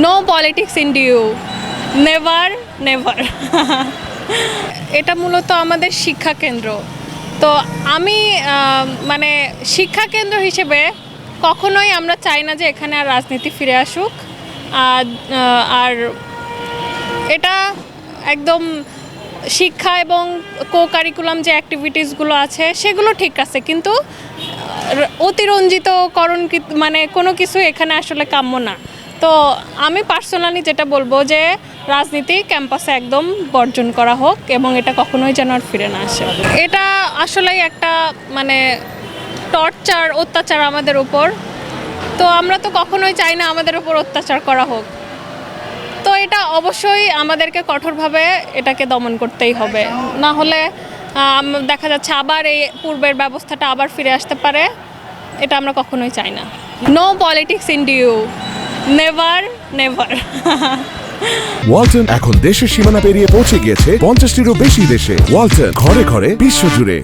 No politics in DU, never never. এটা মূলত আমাদের শিক্ষা কেন্দ্র। তো আমি মানে শিক্ষা কেন্দ্র হিসেবে কখনোই আমরা চাই না যে এখানে আর রাজনীতি ফিরে আসুক। আর এটা একদম শিক্ষা এবং কো কারিকুলাম যে অ্যাক্টিভিটিসগুলো আছে সেগুলো ঠিক আছে, কিন্তু অতিরঞ্জিতকরণ মানে কোনো কিছু এখানে আসলে কাম্য না। তো আমি পার্সোনালি যেটা বলবো যে রাজনীতি ক্যাম্পাসে একদম বর্জন করা হোক এবং এটা কখনোই যেন আর ফিরে না আসে। এটা আসলেই একটা মানে টর্চার, অত্যাচার আমাদের উপর। তো আমরা তো কখনোই চাই না আমাদের উপর অত্যাচার করা হোক। তো এটা অবশ্যই আমাদেরকে কঠোরভাবে এটাকে দমন করতেই হবে, না হলে দেখা যাচ্ছে আবার এই পূর্বের ব্যবস্থাটা আবার ফিরে আসতে পারে। এটা আমরা কখনোই চাই না। No politics in DU, never never. Walton এখন দেশের সীমানা পেরিয়ে পৌঁছে গিয়েছে 50টিরও বেশি দেশে। ওয়ালটন, ঘরে ঘরে বিশ্বজুড়ে।